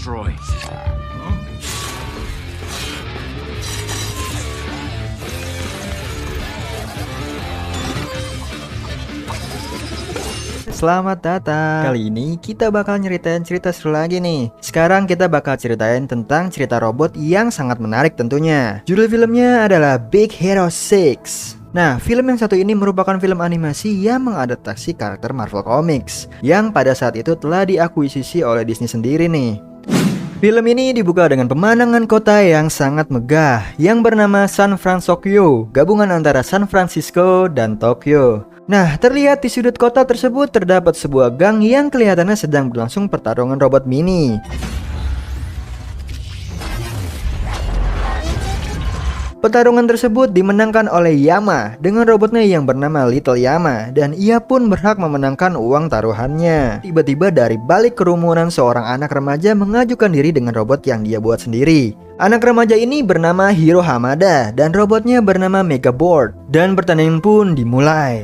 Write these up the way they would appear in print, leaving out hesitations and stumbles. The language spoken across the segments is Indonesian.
destroy. Selamat datang. Kali ini kita bakal nyeritain cerita seru lagi nih. Sekarang kita bakal ceritain tentang cerita robot yang sangat menarik tentunya. Judul filmnya adalah Big Hero 6. Nah, film yang satu ini merupakan film animasi yang mengadaptasi karakter Marvel Comics yang pada saat itu telah diakuisisi oleh Disney sendiri nih. Film ini dibuka dengan pemandangan kota yang sangat megah yang bernama San Francisco, gabungan antara San Francisco dan Tokyo. Nah, terlihat di sudut kota tersebut terdapat sebuah gang yang kelihatannya sedang berlangsung pertarungan robot mini. Pertarungan tersebut dimenangkan oleh Yama dengan robotnya yang bernama Little Yama, dan ia pun berhak memenangkan uang taruhannya. Tiba-tiba dari balik kerumunan seorang anak remaja mengajukan diri dengan robot yang dia buat sendiri. Anak remaja ini bernama Hiro Hamada dan robotnya bernama Megaboard, dan pertandingan pun dimulai.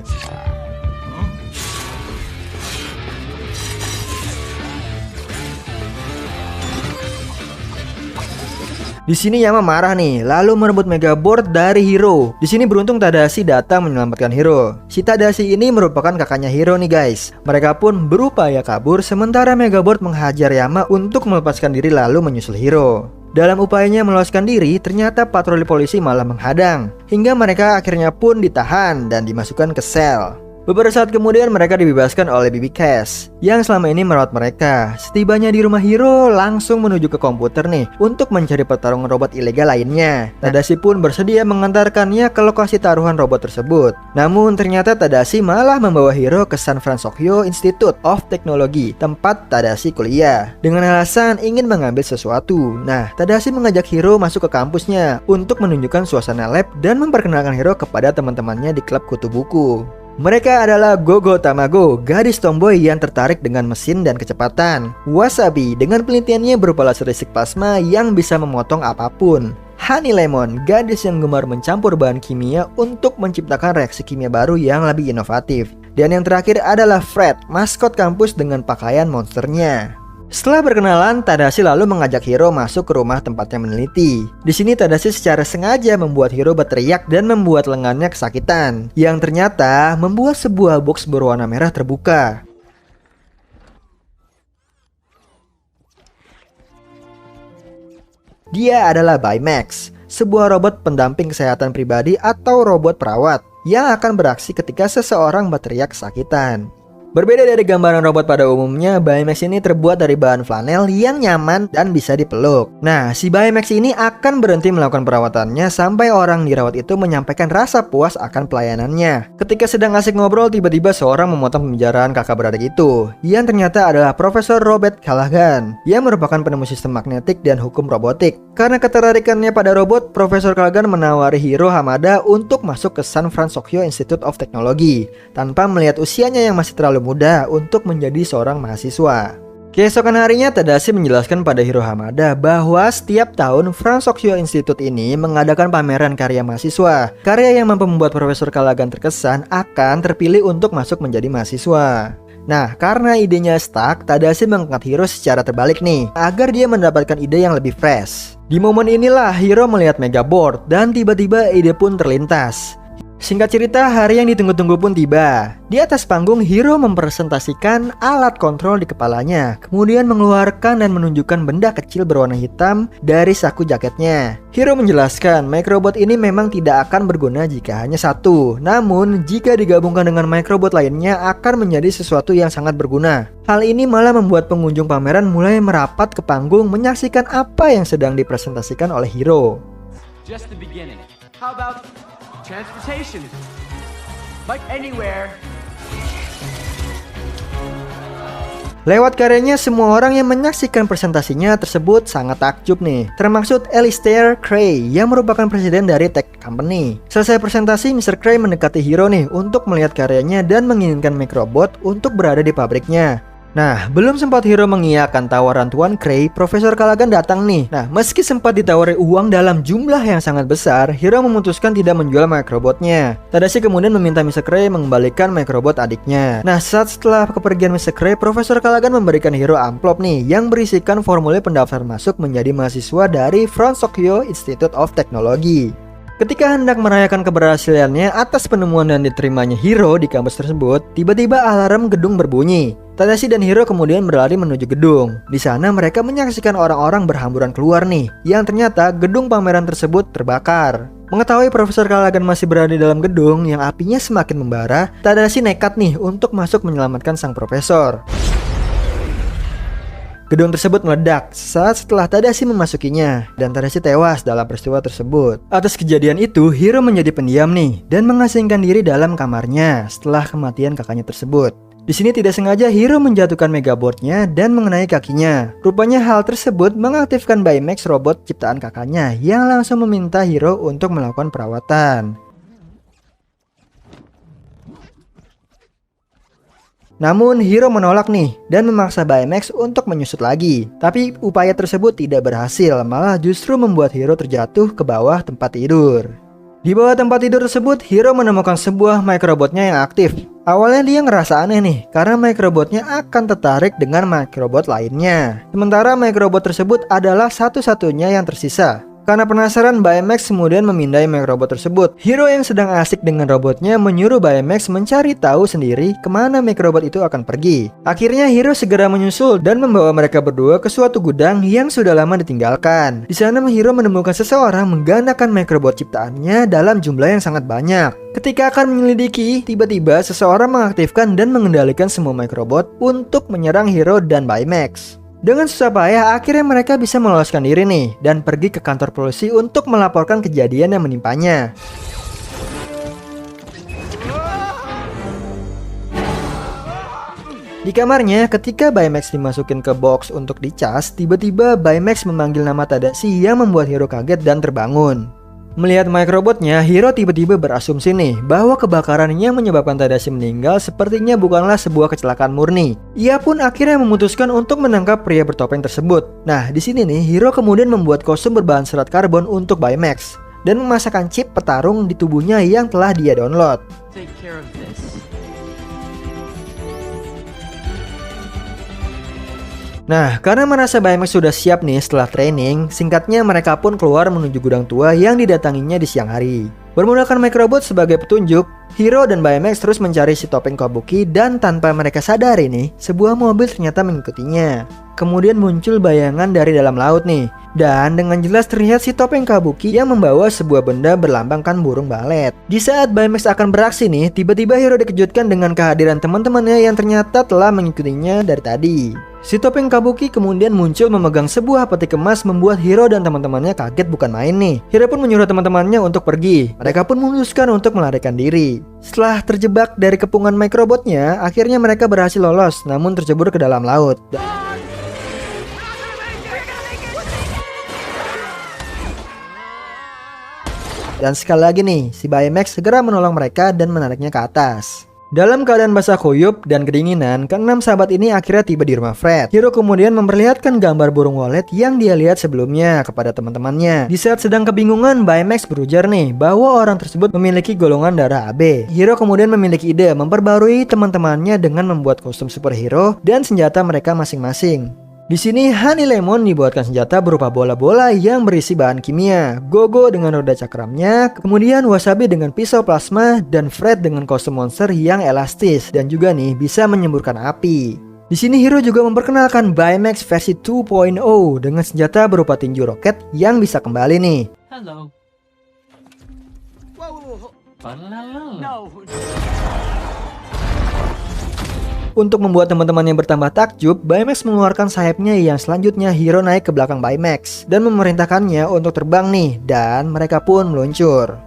Di sini Yama marah nih, lalu merebut Megaboard dari Hiro. Di sini beruntung Tadashi datang menyelamatkan Hiro. Si Tadashi ini merupakan kakaknya Hiro nih guys. Mereka pun berupaya kabur sementara Megaboard menghajar Yama untuk melepaskan diri lalu menyusul Hiro. Dalam upayanya meloloskan diri, ternyata patroli polisi malah menghadang. Hingga mereka akhirnya pun ditahan dan dimasukkan ke sel. Beberapa saat kemudian mereka dibebaskan oleh BB Cash yang selama ini merawat mereka. Setibanya di rumah Hiro, langsung menuju ke komputer nih untuk mencari pertarungan robot ilegal lainnya. Tadashi pun bersedia mengantarkannya ke lokasi taruhan robot tersebut. Namun ternyata Tadashi malah membawa Hiro ke San Francisco Institute of Technology, tempat Tadashi kuliah, dengan alasan ingin mengambil sesuatu. Nah, Tadashi mengajak Hiro masuk ke kampusnya untuk menunjukkan suasana lab dan memperkenalkan Hiro kepada teman-temannya di klub kutu buku. Mereka adalah Gogo Tamago, gadis tomboy yang tertarik dengan mesin dan kecepatan. Wasabi dengan penelitiannya berupa laser listrik plasma yang bisa memotong apapun. Honey Lemon, gadis yang gemar mencampur bahan kimia untuk menciptakan reaksi kimia baru yang lebih inovatif. Dan yang terakhir adalah Fred, maskot kampus dengan pakaian monsternya. Setelah berkenalan, Tadashi lalu mengajak Hiro masuk ke rumah tempatnya meneliti. Di sini Tadashi secara sengaja membuat Hiro berteriak dan membuat lengannya kesakitan, yang ternyata membuat sebuah box berwarna merah terbuka. Dia adalah Baymax, sebuah robot pendamping kesehatan pribadi atau robot perawat yang akan beraksi ketika seseorang berteriak kesakitan. Berbeda dari gambaran robot pada umumnya, Baymax ini terbuat dari bahan flanel yang nyaman dan bisa dipeluk. Nah, si Baymax ini akan berhenti melakukan perawatannya sampai orang dirawat itu menyampaikan rasa puas akan pelayanannya. Ketika sedang asik ngobrol, tiba-tiba seorang memotong pembicaraan kakak beradik itu, yang ternyata adalah Profesor Robert Callaghan, yang merupakan penemu sistem magnetik dan hukum robotik. Karena ketertarikannya pada robot, Profesor Callaghan menawari Hiro Hamada untuk masuk ke San Francisco Institute of Technology, tanpa melihat usianya yang masih terlalu muda untuk menjadi seorang mahasiswa. Keesokan harinya, Tadashi menjelaskan pada Hiro Hamada bahwa setiap tahun Francisco Institute ini mengadakan pameran karya mahasiswa. Karya yang mampu membuat Profesor Callaghan terkesan akan terpilih untuk masuk menjadi mahasiswa. Nah, karena idenya stuck, Tadashi mengangkat Hiro secara terbalik nih, agar dia mendapatkan ide yang lebih fresh. Di momen inilah Hiro melihat Megaboard dan tiba-tiba ide pun terlintas. Singkat cerita, hari yang ditunggu-tunggu pun tiba. Di atas panggung, Hiro mempresentasikan alat kontrol di kepalanya, kemudian mengeluarkan dan menunjukkan benda kecil berwarna hitam dari saku jaketnya. Hiro menjelaskan, microbot ini memang tidak akan berguna jika hanya satu, namun jika digabungkan dengan microbot lainnya akan menjadi sesuatu yang sangat berguna. Hal ini malah membuat pengunjung pameran mulai merapat ke panggung menyaksikan apa yang sedang dipresentasikan oleh Hiro. Just the beginning. How about transportation? Like anywhere. Lewat karyanya, semua orang yang menyaksikan presentasinya tersebut sangat takjub nih, termasuk Alistair Cray yang merupakan presiden dari tech company. Selesai presentasi, Mr. Cray mendekati Hiro nih untuk melihat karyanya dan menginginkan microbot untuk berada di pabriknya. Nah, belum sempat Hiro mengiyakan tawaran Tuan Cray, Profesor Callaghan datang nih. Nah, meski sempat ditawari uang dalam jumlah yang sangat besar, Hiro memutuskan tidak menjual microbotnya. Tadashi kemudian meminta Mr. Cray mengembalikan microbot adiknya. Nah, saat setelah kepergian Mr. Cray, Profesor Callaghan memberikan Hiro amplop nih yang berisikan formulir pendaftaran masuk menjadi mahasiswa dari Front Tokyo Institute of Technology. Ketika hendak merayakan keberhasilannya atas penemuan dan diterimanya Hiro di kampus tersebut, tiba-tiba alarm gedung berbunyi. Tadashi dan Hiro kemudian berlari menuju gedung. Di sana mereka menyaksikan orang-orang berhamburan keluar nih, yang ternyata gedung pameran tersebut terbakar. Mengetahui Profesor Callaghan masih berada di dalam gedung yang apinya semakin membara, Tadashi nekat nih untuk masuk menyelamatkan sang profesor. Gedung tersebut meledak saat setelah Tadashi memasukinya, dan Tadashi tewas dalam peristiwa tersebut. Atas kejadian itu, Hiro menjadi pendiam nih, dan mengasingkan diri dalam kamarnya setelah kematian kakaknya tersebut. Di sini tidak sengaja Hiro menjatuhkan megaboardnya dan mengenai kakinya. Rupanya hal tersebut mengaktifkan Baymax robot ciptaan kakaknya yang langsung meminta Hiro untuk melakukan perawatan. Namun Hiro menolak nih dan memaksa Baymax untuk menyusut lagi. Tapi upaya tersebut tidak berhasil, malah justru membuat Hiro terjatuh ke bawah tempat tidur. Di bawah tempat tidur tersebut, Hiro menemukan sebuah microbotnya yang aktif. Awalnya dia ngerasa aneh nih, karena microbotnya akan tertarik dengan microbot lainnya. Sementara microbot tersebut adalah satu-satunya yang tersisa. Karena penasaran, Baymax kemudian memindai microbot tersebut. Hiro yang sedang asik dengan robotnya menyuruh Baymax mencari tahu sendiri kemana microbot itu akan pergi. Akhirnya Hiro segera menyusul dan membawa mereka berdua ke suatu gudang yang sudah lama ditinggalkan. Di sana Hiro menemukan seseorang menggandakan microbot ciptaannya dalam jumlah yang sangat banyak. Ketika akan menyelidiki, tiba-tiba seseorang mengaktifkan dan mengendalikan semua microbot untuk menyerang Hiro dan Baymax. Dengan susah payah, akhirnya mereka bisa meloloskan diri nih dan pergi ke kantor polisi untuk melaporkan kejadian yang menimpanya. Di kamarnya, ketika Baymax dimasukin ke box untuk dicas, tiba-tiba Baymax memanggil nama Tadashi yang membuat Hiro kaget dan terbangun. Melihat microbotnya, Hiro tiba-tiba berasumsi nih bahwa kebakaran yang menyebabkan Tadashi meninggal sepertinya bukanlah sebuah kecelakaan murni. Ia pun akhirnya memutuskan untuk menangkap pria bertopeng tersebut. Nah, di sini nih Hiro kemudian membuat kostum berbahan serat karbon untuk Baymax dan memasakkan chip petarung di tubuhnya yang telah dia download. Take care of this. Nah, karena merasa Baymax sudah siap nih setelah training, singkatnya mereka pun keluar menuju gudang tua yang didatanginya di siang hari. Bermodalkan microbot sebagai petunjuk, Hiro dan Baymax terus mencari si topeng kabuki dan tanpa mereka sadari nih, sebuah mobil ternyata mengikutinya. Kemudian muncul bayangan dari dalam laut nih, dan dengan jelas terlihat si topeng kabuki yang membawa sebuah benda berlambangkan burung balet. Di saat Baymax akan beraksi nih, tiba-tiba Hiro dikejutkan dengan kehadiran teman-temannya yang ternyata telah mengikutinya dari tadi. Si topeng kabuki kemudian muncul memegang sebuah peti kemas membuat Hiro dan teman-temannya kaget bukan main nih. Hiro pun menyuruh teman-temannya untuk pergi. Mereka pun memutuskan untuk melarikan diri. Setelah terjebak dari kepungan microbotnya, akhirnya mereka berhasil lolos namun tercebur ke dalam laut. Dan sekali lagi nih, si Baymax segera menolong mereka dan menariknya ke atas. Dalam keadaan basah kuyup dan kedinginan, keenam sahabat ini akhirnya tiba di rumah Fred. Hiro kemudian memperlihatkan gambar burung walet yang dia lihat sebelumnya kepada teman-temannya. Di saat sedang kebingungan, Baymax berujar nih bahwa orang tersebut memiliki golongan darah AB. Hiro kemudian memiliki ide memperbarui teman-temannya dengan membuat kostum superhero dan senjata mereka masing-masing. Di sini Honey Lemon dibuatkan senjata berupa bola-bola yang berisi bahan kimia, Gogo dengan roda cakramnya, kemudian Wasabi dengan pisau plasma, dan Fred dengan kostum monster yang elastis dan juga nih bisa menyemburkan api. Di sini Hiro juga memperkenalkan Baymax versi 2.0 dengan senjata berupa tinju roket yang bisa kembali nih. Hello. Whoa. No. Untuk membuat teman-temannya bertambah takjub, Baymax mengeluarkan sayapnya yang selanjutnya Hiro naik ke belakang Baymax dan memerintahkannya untuk terbang nih, dan mereka pun meluncur.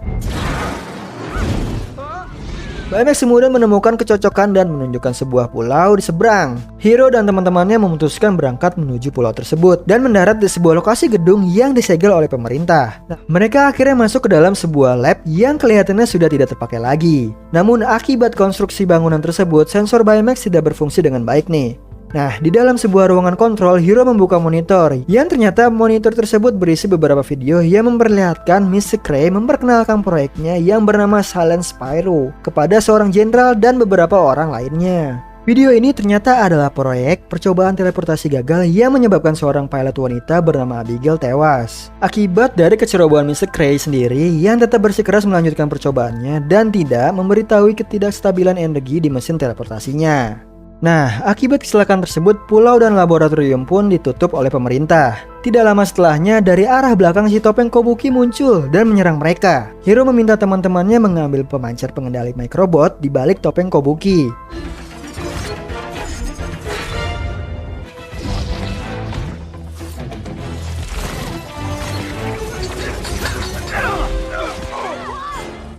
Baymax kemudian menemukan kecocokan dan menunjukkan sebuah pulau di seberang. Hiro dan teman-temannya memutuskan berangkat menuju pulau tersebut dan mendarat di sebuah lokasi gedung yang disegel oleh pemerintah. Mereka akhirnya masuk ke dalam sebuah lab yang kelihatannya sudah tidak terpakai lagi. Namun akibat konstruksi bangunan tersebut, sensor Baymax tidak berfungsi dengan baik nih. Nah, di dalam sebuah ruangan kontrol, Hiro membuka monitor yang ternyata monitor tersebut berisi beberapa video yang memperlihatkan Mr. Cray memperkenalkan proyeknya yang bernama Silent Spyro kepada seorang jenderal dan beberapa orang lainnya. Video ini ternyata adalah proyek percobaan teleportasi gagal yang menyebabkan seorang pilot wanita bernama Abigail tewas. Akibat dari kecerobohan Mr. Cray sendiri yang tetap bersikeras melanjutkan percobaannya dan tidak memberitahui ketidakstabilan energi di mesin teleportasinya. Nah, akibat kecelakaan tersebut, pulau dan laboratorium pun ditutup oleh pemerintah. Tidak lama setelahnya, dari arah belakang si topeng Kobuki muncul dan menyerang mereka. Hiro meminta teman-temannya mengambil pemancar pengendali microbot di balik topeng Kobuki.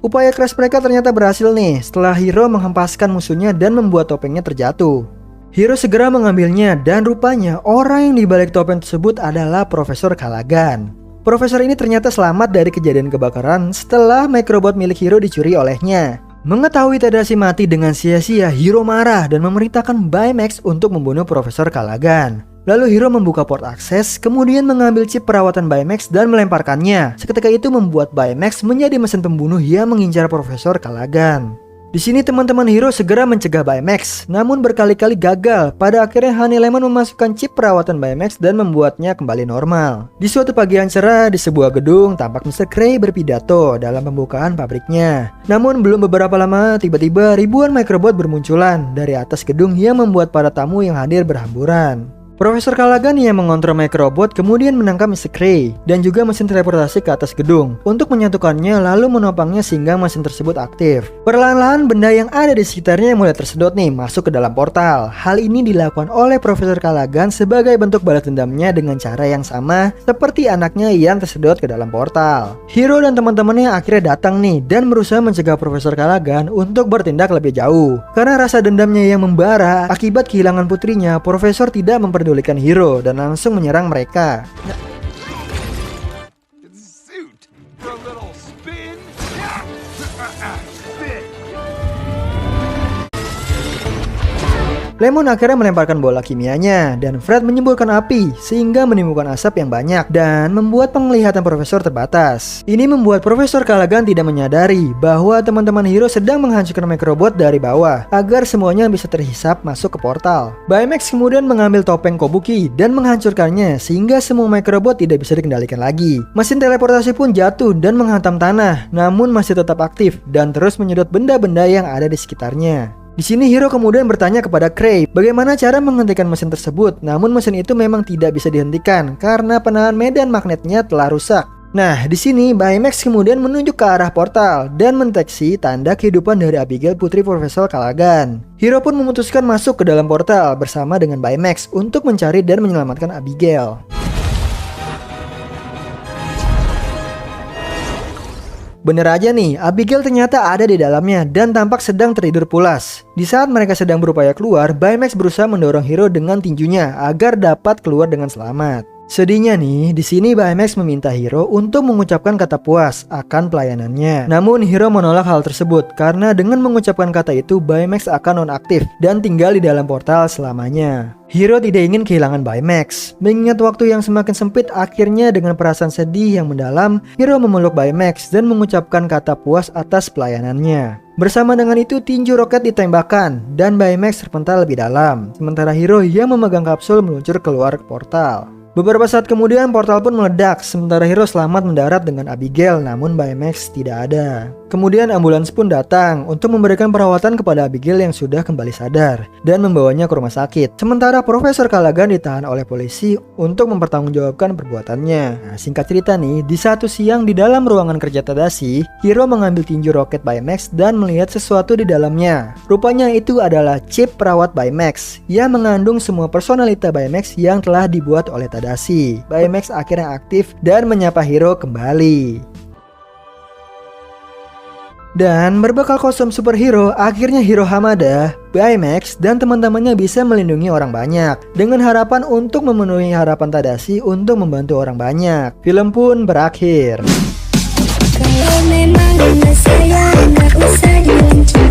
Upaya keras mereka ternyata berhasil nih setelah Hiro menghempaskan musuhnya dan membuat topengnya terjatuh. Hiro segera mengambilnya dan rupanya orang yang dibalik topeng tersebut adalah Profesor Callaghan. Profesor ini ternyata selamat dari kejadian kebakaran setelah microbot milik Hiro dicuri olehnya. Mengetahui Tadashi mati dengan sia-sia, Hiro marah dan memerintahkan Baymax untuk membunuh Profesor Callaghan. Lalu Hiro membuka port akses, kemudian mengambil chip perawatan Baymax dan melemparkannya. Seketika itu membuat Baymax menjadi mesin pembunuh yang mengincar Profesor Callaghan. Di sini teman-teman Hiro segera mencegah Baymax, namun berkali-kali gagal. Pada akhirnya Honey Lemon memasukkan chip perawatan Baymax dan membuatnya kembali normal. Di suatu pagi yang cerah di sebuah gedung, tampak Mr. Cray berpidato dalam pembukaan pabriknya. Namun belum beberapa lama, tiba-tiba ribuan microbot bermunculan dari atas gedung yang membuat para tamu yang hadir berhamburan. Profesor Callaghan yang mengontrol microbot kemudian menangkap Mr. Cray dan juga mesin teleportasi ke atas gedung untuk menyatukannya lalu menopangnya sehingga mesin tersebut aktif. Perlahan-lahan benda yang ada di sekitarnya mulai tersedot nih masuk ke dalam portal. Hal ini dilakukan oleh Profesor Callaghan sebagai bentuk balas dendamnya dengan cara yang sama seperti anaknya yang tersedot ke dalam portal. Hiro dan teman-temannya akhirnya datang nih dan berusaha mencegah Profesor Callaghan untuk bertindak lebih jauh. Karena rasa dendamnya yang membara akibat kehilangan putrinya, Profesor tidak memperdulikan Hiro dan langsung menyerang mereka. Lemon akhirnya melemparkan bola kimianya dan Fred menyemburkan api sehingga menimbulkan asap yang banyak dan membuat penglihatan Profesor terbatas. Ini membuat Profesor Callaghan tidak menyadari bahwa teman-teman Hiro sedang menghancurkan microbot dari bawah agar semuanya bisa terhisap masuk ke portal. Baymax kemudian mengambil topeng Kobuki dan menghancurkannya sehingga semua microbot tidak bisa dikendalikan lagi. Mesin teleportasi pun jatuh dan menghantam tanah, namun masih tetap aktif dan terus menyedot benda-benda yang ada di sekitarnya. Di sini Hiro kemudian bertanya kepada Cray bagaimana cara menghentikan mesin tersebut, namun mesin itu memang tidak bisa dihentikan karena penahan medan magnetnya telah rusak. Nah, di sini Baymax kemudian menunjuk ke arah portal dan mendeteksi tanda kehidupan dari Abigail putri Profesor Callaghan. Hiro pun memutuskan masuk ke dalam portal bersama dengan Baymax untuk mencari dan menyelamatkan Abigail. Bener aja nih, Abigail ternyata ada di dalamnya dan tampak sedang tertidur pulas. Di saat mereka sedang berupaya keluar, Baymax berusaha mendorong Hiro dengan tinjunya agar dapat keluar dengan selamat. Sedihnya nih, di sini Baymax meminta Hiro untuk mengucapkan kata puas akan pelayanannya. Namun Hiro menolak hal tersebut karena dengan mengucapkan kata itu Baymax akan nonaktif dan tinggal di dalam portal selamanya. Hiro tidak ingin kehilangan Baymax. Mengingat waktu yang semakin sempit, akhirnya dengan perasaan sedih yang mendalam, Hiro memeluk Baymax dan mengucapkan kata puas atas pelayanannya. Bersama dengan itu, tinju roket ditembakkan dan Baymax terpental lebih dalam. Sementara Hiro yang memegang kapsul meluncur keluar ke portal. Beberapa saat kemudian portal pun meledak, sementara Hiro selamat mendarat dengan Abigail, namun Baymax tidak ada. Kemudian ambulans pun datang untuk memberikan perawatan kepada Abigail yang sudah kembali sadar dan membawanya ke rumah sakit. Sementara Profesor Callaghan ditahan oleh polisi untuk mempertanggungjawabkan perbuatannya. Nah, singkat cerita nih, di satu siang di dalam ruangan kerja Tadashi, Hiro mengambil tinju roket Baymax dan melihat sesuatu di dalamnya. Rupanya itu adalah chip perawat Baymax yang mengandung semua personalita Baymax yang telah dibuat oleh Tadashi. Baymax akhirnya aktif dan menyapa Hiro kembali. Dan berbekal kostum superhero, akhirnya Hiro Hamada, Baymax, dan teman-temannya bisa melindungi orang banyak dengan harapan untuk memenuhi harapan Tadashi untuk membantu orang banyak. Film pun berakhir. Kalau memang saya nggak usah dilanjut.